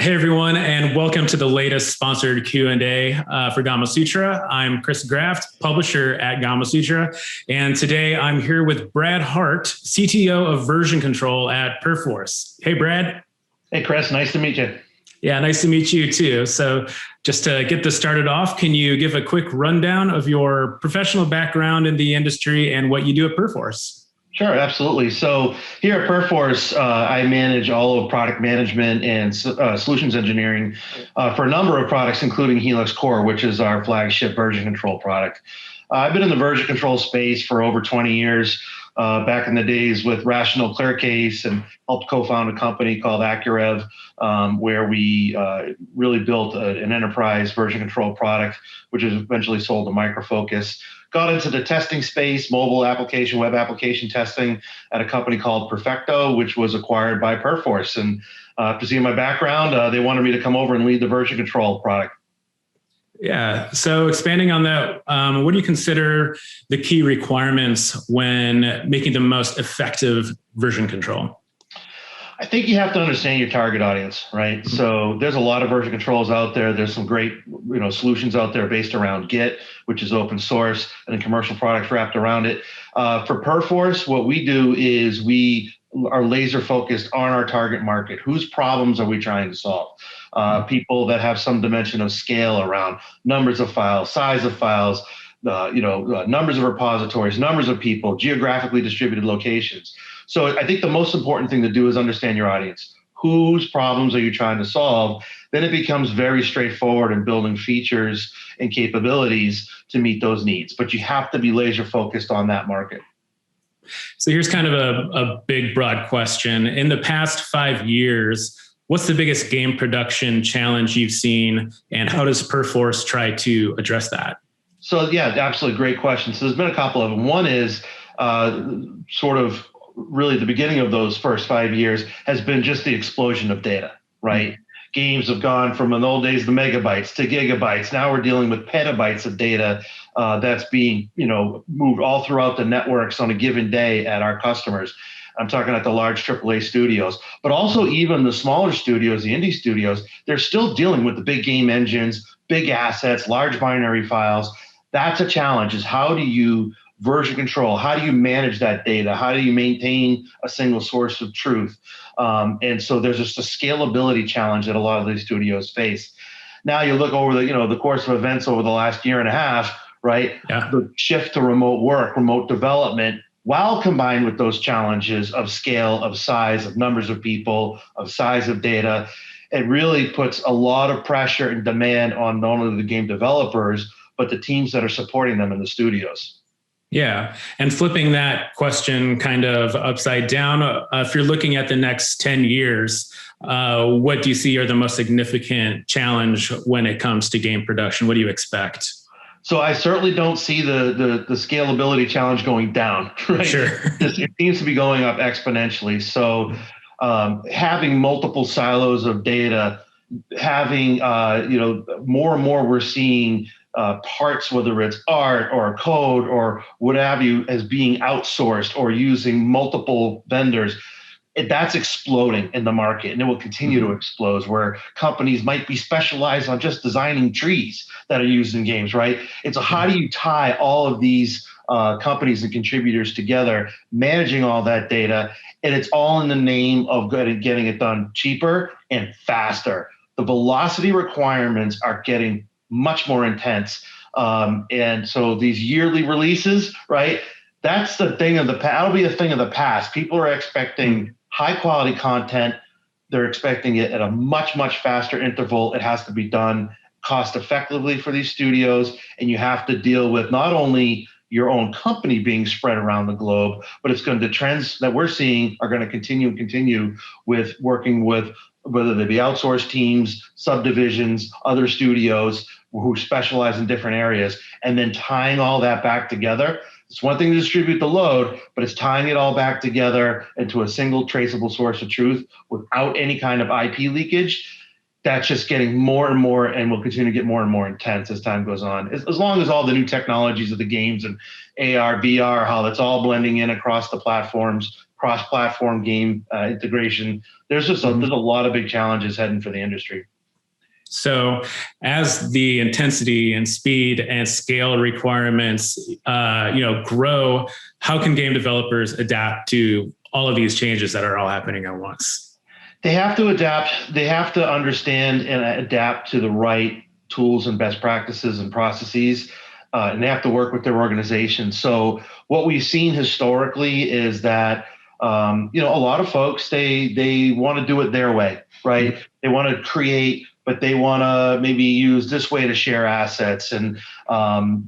Hey everyone, and welcome to the latest sponsored Q&A for Gamasutra. I'm Chris Graft, publisher at Gamasutra, and today I'm here with Brad Hart, CTO of version control at Perforce. Hey Brad. Hey Chris, nice to meet you. Yeah, nice to meet you too. So just to get this started off, can you give a quick rundown of your professional background in the industry and what you do at Perforce? Sure, absolutely. So here at Perforce, I manage all of product management and solutions engineering for a number of products, including Helix Core, which is our flagship version control product. I've been in the version control space for over 20 years, back in the days with Rational ClearCase, and helped co-found a company called Accurev, where we really built an enterprise version control product, which was eventually sold to Micro Focus. Got into the testing space, mobile application, web application testing at a company called Perfecto, which was acquired by Perforce. And after seeing my background, they wanted me to come over and lead the version control product. Yeah. So expanding on that, what do you consider the key requirements when making the most effective version control? I think you have to understand your target audience, right? Mm-hmm. So there's a lot of version controls out there. There's some great, solutions out there based around Git, which is open source, and then commercial products wrapped around it. For Perforce, what we do is we are laser focused on our target market. Whose problems are we trying to solve? People that have some dimension of scale around numbers of files, size of files, numbers of repositories, numbers of people, geographically distributed locations. So I think the most important thing to do is understand your audience. Whose problems are you trying to solve? Then it becomes very straightforward in building features and capabilities to meet those needs. But you have to be laser focused on that market. So here's kind of a big, broad question. In the past 5 years, what's the biggest game production challenge you've seen, and how does Perforce try to address that? So yeah, absolutely great question. So there's been a couple of them. One is sort of really the beginning of those first 5 years has been just the explosion of data, right? Mm-hmm. Games have gone from in the old days, the megabytes to gigabytes. Now we're dealing with petabytes of data that's being, moved all throughout the networks on a given day at our customers. I'm talking at the large AAA studios, but also even the smaller studios, the indie studios, they're still dealing with the big game engines, big assets, large binary files. That's a challenge, is how do you version control? How do you manage that data? How do you maintain a single source of truth? And so there's just a scalability challenge that a lot of these studios face. Now you look over the course of events over the last year and a half, right? Yeah. The shift to remote work, remote development, while combined with those challenges of scale, of size, of numbers of people, of size of data, it really puts a lot of pressure and demand on not only the game developers, but the teams that are supporting them in the studios. Yeah. And flipping that question kind of upside down, if you're looking at the next 10 years, what do you see are the most significant challenge when it comes to game production? What do you expect? So I certainly don't see the scalability challenge going down, right? Sure. It seems to be going up exponentially. So having multiple silos of data, having, more and more we're seeing parts, whether it's art or code or what have you, as being outsourced or using multiple vendors. That's exploding in the market, and it will continue to explode, where companies might be specialized on just designing trees that are used in games, right? It's how do you tie all of these companies and contributors together, managing all that data, and it's all in the name of getting it done cheaper and faster. The velocity requirements are getting much more intense. And so these yearly releases, right? That's the thing of the past. That'll be a thing of the past. People are expecting high quality content. They're expecting it at a much, much faster interval. It has to be done cost effectively for these studios. And you have to deal with not only your own company being spread around the globe, but the trends that we're seeing are going to continue with working with, whether they be outsourced teams, subdivisions, other studios who specialize in different areas, and then tying all that back together. It's one thing to distribute the load, but it's tying it all back together into a single traceable source of truth without any kind of IP leakage. that's just getting more and more, and will continue to get more and more intense as time goes on. As long as all the new technologies of the games and AR, VR, how that's all blending in across the platforms, cross-platform game integration, there's a lot of big challenges heading for the industry. So as the intensity and speed and scale requirements, grow, how can game developers adapt to all of these changes that are all happening at once? They have to adapt. They have to understand and adapt to the right tools and best practices and processes, and they have to work with their organization. So what we've seen historically is that a lot of folks, they want to do it their way, right? They want to create, but they want to maybe use this way to share assets, and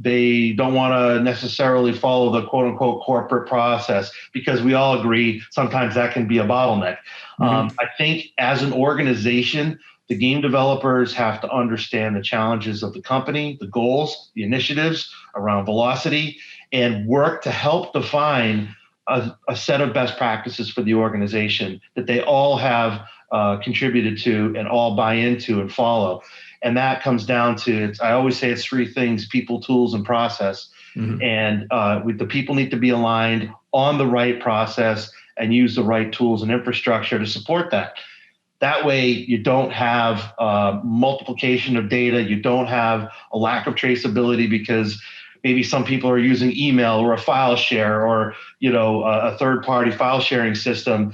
they don't want to necessarily follow the quote unquote corporate process, because we all agree sometimes that can be a bottleneck. I think as an organization, the game developers have to understand the challenges of the company, the goals, the initiatives around velocity, and work to help define a set of best practices for the organization that they all have contributed to and all buy into and follow. And that comes down to, I always say it's three things: people, tools, and process. And the people need to be aligned on the right process and use the right tools and infrastructure to support that. That way you don't have multiplication of data. You don't have a lack of traceability because maybe some people are using email or a file share or a third-party file sharing system.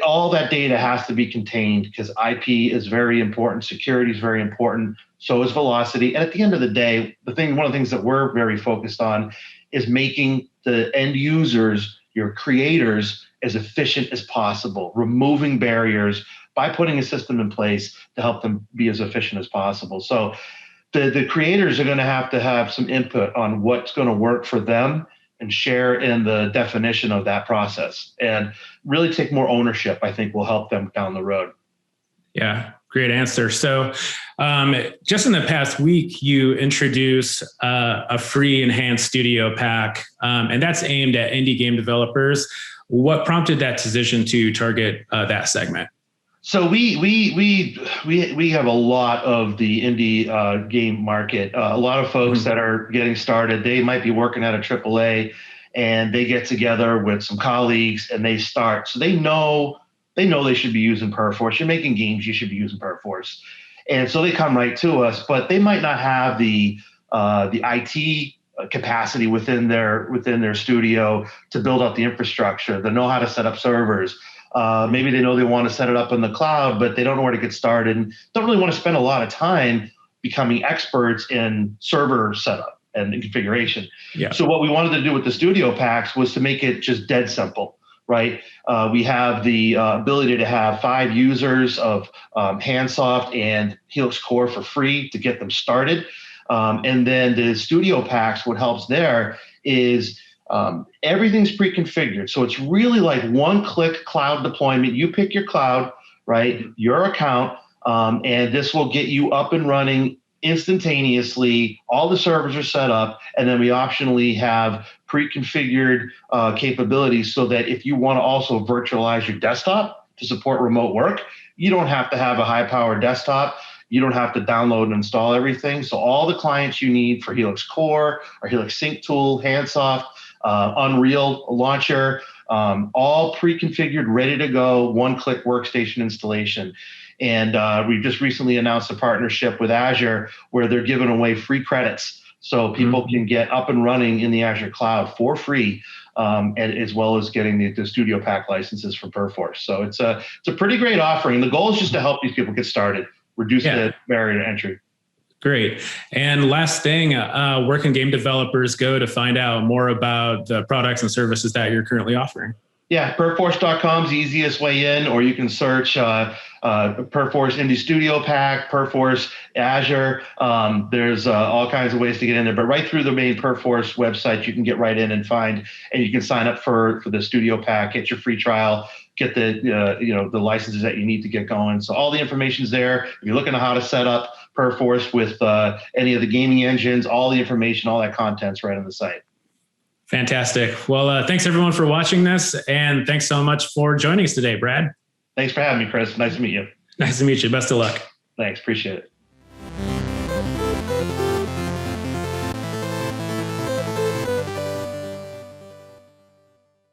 All that data has to be contained because IP is very important, security is very important, so is velocity. And at the end of the day, one of the things that we're very focused on is making the end users, your creators, as efficient as possible, removing barriers by putting a system in place to help them be as efficient as possible. So the creators are going to have some input on what's going to work for them and share in the definition of that process, and really take more ownership, I think will help them down the road. Yeah, great answer. So just in the past week, you introduced a free enhanced studio pack, and that's aimed at indie game developers. What prompted that decision to target that segment? So we have a lot of the indie game market. A lot of folks that are getting started, they might be working at a AAA, and they get together with some colleagues and they start. So they know they should be using Perforce. You're making games, you should be using Perforce, and so they come right to us. But they might not have the IT capacity within their studio to build out the infrastructure, to know how to set up servers. Maybe they know they want to set it up in the cloud, but they don't know where to get started and don't really want to spend a lot of time becoming experts in server setup and configuration. Yeah. So what we wanted to do with the studio packs was to make it just dead simple, right? We have the ability to have 5 users of Handsoft and Helix Core for free to get them started. And then the studio packs, what helps there is everything's pre-configured. So it's really like one-click cloud deployment. You pick your cloud, right? Your account, and this will get you up and running instantaneously. All the servers are set up, and then we optionally have pre-configured capabilities so that if you want to also virtualize your desktop to support remote work, you don't have to have a high-powered desktop. You don't have to download and install everything. So all the clients you need for Helix Core, or Helix Sync tool, Handsoft, Unreal Launcher, all pre-configured, ready to go, one-click workstation installation. And we just recently announced a partnership with Azure where they're giving away free credits so people can get up and running in the Azure cloud for free, and as well as getting the Studio Pack licenses from Perforce. So it's a pretty great offering. The goal is just to help these people get started, reduce the barrier to entry. Great. And last thing, where can game developers go to find out more about the products and services that you're currently offering? Yeah, Perforce.com is the easiest way in, or you can search Perforce Indie Studio Pack, Perforce Azure. There's all kinds of ways to get in there, but right through the main Perforce website, you can get right in and find, and you can sign up for the Studio Pack, get your free trial, get the licenses that you need to get going. So all the information's there. If you're looking at how to set up Perforce with any of the gaming engines, all the information, all that content's right on the site. Fantastic. Well, thanks everyone for watching this, and thanks so much for joining us today, Brad. Thanks for having me, Chris. Nice to meet you. Nice to meet you. Best of luck. Thanks. Appreciate it.